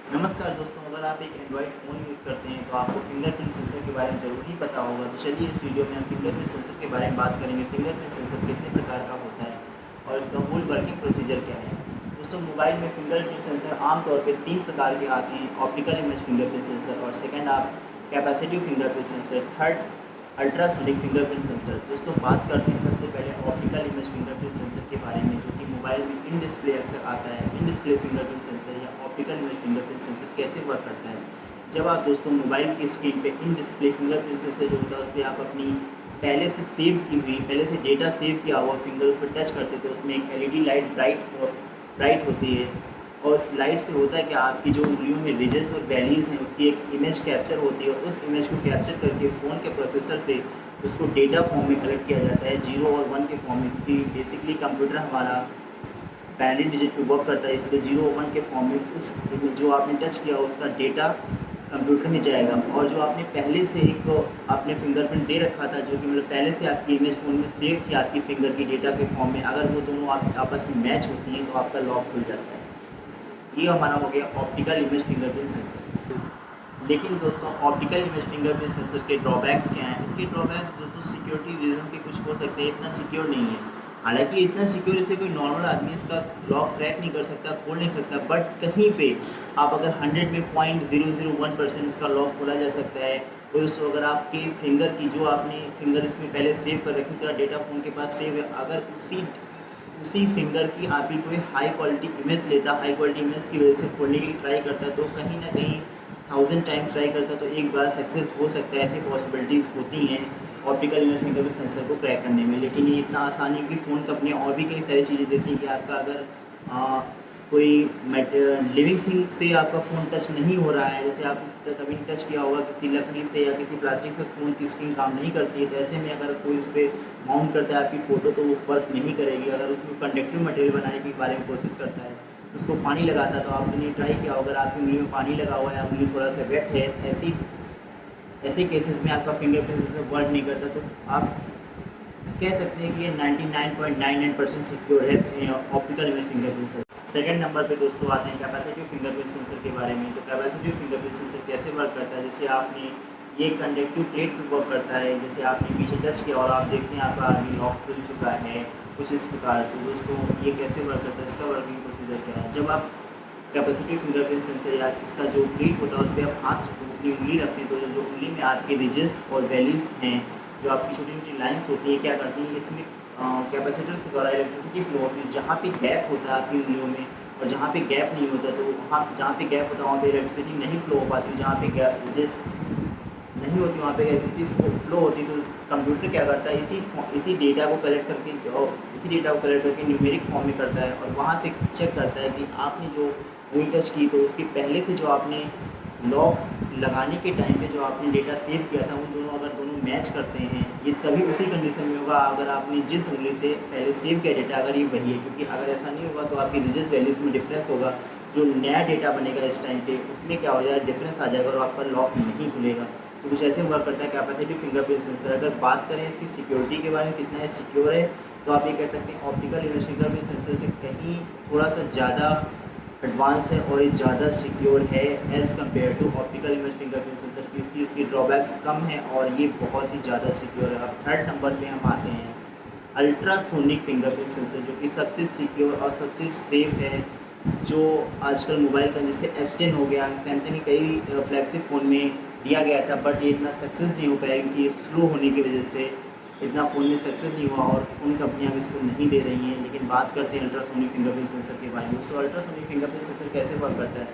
नमस्कार दोस्तों, अगर आप एक एंड्रॉयड फ़ोन यूज़ करते हैं तो आपको फिंगरप्रिंट सेंसर के बारे में ज़रूर ही पता होगा। तो चलिए इस वीडियो में हम फिंगरप्रिंट सेंसर के बारे में बात करेंगे। फिंगरप्रिंट सेंसर कितने प्रकार का होता है और इसका मूल वर्किंग प्रोसीजर क्या है। दोस्तों, मोबाइल में फिंगरप्रिंट सेंसर आमतौर पर 3 प्रकार के आते हैं: ऑप्टिकल इमेज फिंगरप्रिंट सेंसर, और सेकेंड आप capacitive fingerprint sensor, third ultrasonic fingerprint sensor. दोस्तों, बात करते हैं सबसे पहले ऑप्टिकल इमेज फिंगरप्रिंट सेंसर के बारे में, जो कि मोबाइल में इन डिस्प्ले अक्सर आता है। इन डिस्प्ले फिंगरप्रिंट सेंसर या ऑप्टिकल इमेज फिंगरप्रिंट सेंसर कैसे वर्क करता है। जब आप दोस्तों मोबाइल की स्क्रीन पे इन डिस्प्ले फिंगरप्रिंट सेंसर जो होता है उस पर आप अपनी पहले से डेटा सेव किया हुआ फिंगर उस पर टच करते तो उसमें एक एलईडी लाइट ब्राइट होती है, और उस लाइट से होता है कि आपकी जो उंगलियों में रिजेस और वैलीज़ हैं उसकी एक इमेज कैप्चर होती है, और उस इमेज को कैप्चर करके फ़ोन के प्रोसेसर से उसको डेटा फॉर्म में कलेक्ट किया जाता है, 0 और 1 के फॉर्म में, क्योंकि बेसिकली कंप्यूटर हमारा बाइनरी डिजिट पे वर्क करता है, इसलिए 0 और 1 के फॉर्म में उस जो आपने टच किया उसका डेटा कंप्यूटर में जाएगा। और जो आपने पहले से एक आपने फिंगरप्रिंट दे रखा था, जो कि मतलब पहले से आपकी इमेज फ़ोन में सेव थी आपकी फिंगर की डेटा के फॉर्म में, अगर वो दोनों आपस में मैच होती हैं तो आपका लॉक खुल जाता है। ये हमारा हो गया ऑप्टिकल इमेज फिंगरप्रिंट सेंसर। लेकिन दोस्तों, ऑप्टिकल इमेज फिंगरप्रिंट सेंसर के ड्रॉबैक्स क्या हैं। इसके ड्रॉबैक्स दोस्तों सिक्योरिटी रीज़न के कुछ हो सकते हैं, इतना सिक्योर नहीं है। हालांकि इतना सिक्योर जैसे कोई नॉर्मल आदमी इसका लॉक क्रैक नहीं कर सकता, खोल नहीं सकता, बट कहीं पे आप अगर 100 में 0.001% इसका लॉक खोला जा सकता है। तो दोस्तों, अगर आपके फिंगर की जो आपने फिंगर इसमें पहले सेव कर रखी तरह डेटा फ़ोन के पास सेव है, अगर उसी फिंगर की आप ही कोई हाई क्वालिटी इमेज लेता, हाई क्वालिटी इमेज की वजह से खोलने की ट्राई करता, तो कहीं ना कहीं 1000 टाइम्स ट्राई करता तो एक बार सक्सेस हो सकता है। ऐसी पॉसिबिलिटीज़ होती हैं ऑप्टिकल इमेज फिंगरप्रिंट सेंसर को क्रैक करने में, लेकिन ये इतना आसानी की फ़ोन कंपनियाँ और भी कई सारी चीज़ें देती हैं कि आपका अगर कोई लिविंग थिंग से आपका फ़ोन टच नहीं हो रहा है, जैसे आपने कभी टच किया होगा किसी लकड़ी से या किसी प्लास्टिक से, फ़ोन की स्क्रीन काम नहीं करती है, तो ऐसे में अगर कोई उस पर माउंट करता है आपकी फ़ोटो तो वो वर्क नहीं करेगी। अगर उसमें कंडक्टिव मटेरियल बनाने के बारे में कोशिश करता है, उसको पानी लगाता है, तो आपने ट्राई किया अगर आपकी उंगली में पानी लगा हुआ है, उंगली थोड़ा सा वेट है, ऐसे केसेस में आपका फिंगरप्रिंट सेंसर वर्क नहीं करता, तो आप कह सकते हैं कि ये 99.99% सिक्योर है optical image fingerprint sensor. Second number पे दोस्तों आते हैं कैपेसिटिव फिंगरप्रिंट सेंसर के बारे में। तो कैपेसिटिव फिंगरप्रिंट सेंसर कैसे वर्क करता है, जैसे आपने ये कंडक्टिव प्लेट पर वर्क करता है, जैसे आपने पीछे टच किया और आप देखते हैं आपका आगे लॉक खुल चुका है, कुछ इस प्रकार। तो दोस्तों, ये कैसे वर्क करता है, इसका वर्किंग प्रोसीजर क्या है। जब आप कैपेसिटिव फिंगरप्रिंट सेंसर या इसका जो प्लेट होता है उस पर आप हाथ अपनी उंगली रखते हैं, तो जो उंगली में आपके रिजेस और वैलीज हैं, जो आपकी छोटी छोटी लाइन्स होती हैं, क्या करती हैं, इसमें कैपेसिटर्स के द्वारा इलेक्ट्रिसिटी फ्लो होती है। जहाँ पे गैप होता है आपकी उंगलियों में और जहाँ पे गैप नहीं होता, तो वहाँ जहाँ पे गैप होता है वहाँ पे इलेक्ट्रिसिटी नहीं फ्लो हो पाती। जहाँ पे गैप रिजेस नहीं होती वहाँ पे इलेक्ट्रिसिटी फ्लो होती, तो कंप्यूटर क्या करता है, इसी डेटा को कलेक्ट करके न्यूमेरिक फॉर्म में करता है, और वहाँ से चेक करता है कि आपने जो उंगली टच की तो उसके पहले से जो आपने लॉक लगाने के टाइम पे जो आपने डेटा सेव किया था, उन दोनों अगर दोनों मैच करते हैं, ये तभी उसी कंडीशन में होगा अगर आपने जिस उंगली से पहले सेव किया डेटा अगर ये वही है। क्योंकि अगर ऐसा नहीं होगा तो आपकी रिजेस वैल्यूज़ में डिफरेंस होगा, जो नया डेटा बनेगा इस टाइम पे उसमें क्या हो जाएगा, डिफरेंस आ जाएगा और आपका लॉक नहीं खुलेगा। तो कुछ ऐसे वर्क करता है कैपेसिटिव फिंगरप्रिंट सेंसर। अगर बात करें इसकी सिक्योरिटी के बारे में, कितना है सिक्योर है, तो आप ये कह सकते हैं ऑप्टिकल इमेज फिंगरप्रिंट सेंसर से कहीं थोड़ा सा ज़्यादा एडवांस है और ये ज़्यादा सिक्योर है as compared to optical image fingerprint sensor की। इसकी ड्रॉबैक्स कम है और ये बहुत ही ज़्यादा सिक्योर है। अब थर्ड नंबर पे हम आते हैं अल्ट्रासोनिक फिंगरप्रिंट सेंसर, जो कि सबसे सिक्योर और सबसे सेफ है, जो आजकल मोबाइल का जैसे S10 हो गया, सैमसंग के कई फ्लैगशिप फ़ोन में दिया गया था, बट ये इतना सक्सेस नहीं हो पाया क्योंकि स्लो होने की वजह से इतना फ़ोन में सक्सेस नहीं हुआ और फ़ोन कंपनियां इसको नहीं दे रही हैं। लेकिन बात करते हैं अल्ट्रासोनिक फिंगरप्रिंट सेंसर के बारे में। तो अल्ट्रासोनिक फिंगरप्रिंट सेंसर कैसे वर्क करता है,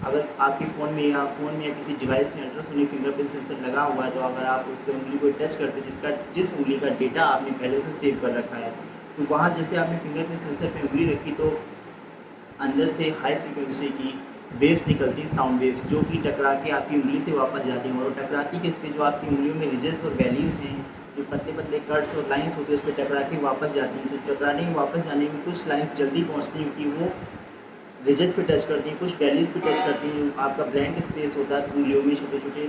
अगर आपके फ़ोन में या किसी डिवाइस में अल्ट्रासोनिक फिंगरप्रिंट सेंसर लगा हुआ है, तो अगर आप उस उंगली को टच करते हैं जिस उंगली का डेटा आपने पहले से सेव कर रखा है, तो वहाँ जैसे आपने फिंगरप्रिंट सेंसर पर उंगली रखी तो अंदर से हाई फ्रिक्वेंसी की वेव्स निकलती हैं, साउंड वेव्स, जो कि टकरा के आपकी उंगली से वापस जाती हैं, और वो टकराती किस पे, जो आपकी उंगलियों में रिजेस और वैलीज़ हैं, जो पतले पतले कट्स और लाइंस होती है, उस पर टकरा के वापस जाती हैं। तो टकराने के वापस जाने में कुछ लाइंस जल्दी पहुंचती हैं क्योंकि वो रिजेस पे टच करती हैं, कुछ वैलीज़ पे टच करती हैं। आपका ब्लैंक स्पेस होता है उंगलियों में, छोटे छोटे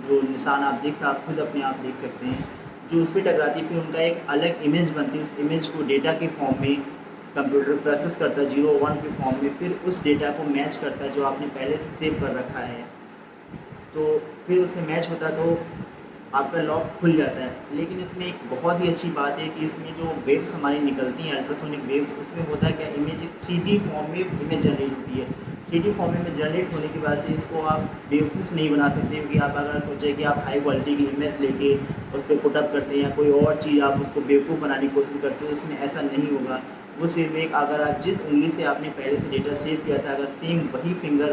जो निशान आप खुद अपने आप देख सकते हैं, जो उस पर टकराती है, फिर उनका एक अलग इमेज बनती है। उस इमेज को डेटा के फॉर्म में कंप्यूटर प्रोसेस करता है 0 1 के फॉर्म में, फिर उस डेटा को मैच करता है जो आपने पहले से सेव कर रखा है, तो फिर उससे मैच होता है तो आपका लॉक खुल जाता है। लेकिन इसमें एक बहुत ही अच्छी बात है कि इसमें जो वेव्स हमारी निकलती हैं अल्ट्रासोनिक वेव्स, उसमें होता है क्या, इमेज 3D फॉर्म में इमेज जनरेट होती है। 3D फॉर्म में जनरेट होने की वजह से इसको आप बेवकूफ़ नहीं बना सकते, क्योंकि आप अगर सोचें कि आप हाई क्वालिटी की इमेज लेके उस पर पुटअप करते हैं या कोई और चीज़ आप उसको बेवकूफ़ बनाने की कोशिश करते हैं, उसमें ऐसा नहीं होगा। वो सिर्फ एक, अगर आप जिस उंगली से आपने पहले से डेटा सेव किया था, अगर सेम वही फिंगर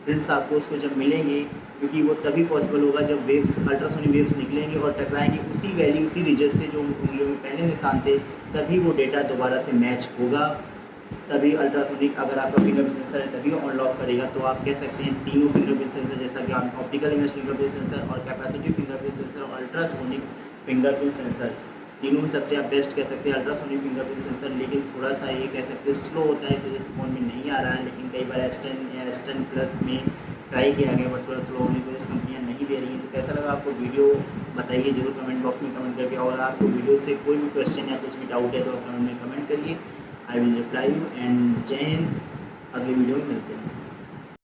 प्रिंट्स आपको उसको जब मिलेंगे, क्योंकि वो तभी पॉसिबल होगा जब वेव्स अल्ट्रासोनिक वेव्स निकलेंगे और टकराएंगे उसी वैल्यू उसी रीजन से जो उंगलियों में पहले निशान थे, तभी वो डेटा दोबारा से मैच होगा। तभी अल्ट्रासोनिक, अगर आपका फिंगरप्रिंट सेंसर है तभी अनलॉक करेगा। तो आप कह सकते हैं तीनों फिंगरप्रिंट सेंसर, जैसा कि आप ऑप्टिकल इमेज फिंगरप्रिंट सेंसर और कैपेसिटिव फिंगरप्रिंट सेंसर और अल्ट्रासोनिक फिंगरप्रिंट सेंसर, तीनों में सबसे आप बेस्ट कह सकते हैं अल्ट्रासोनिक फिंगरप्रिंट सेंसर। लेकिन थोड़ा सा ये कह सकते हैं स्लो होता है, इस वजह से फ़ोन में नहीं आ रहा है। लेकिन कई बार S10 या S10 प्लस में ट्राई किया गया, बट थोड़ा स्लो होने की वजह से कंपनियाँ नहीं दे रही हैं। तो कैसा लगा आपको वीडियो, बताइए जरूर कमेंट बॉक्स में कमेंट करके। और आपको वीडियो से कोई भी क्वेश्चन या कुछ भी डाउट है तो कमेंट में कमेंट करिए, I will reply you. And जय हिंद, अगली वीडियो में मिलते हैं।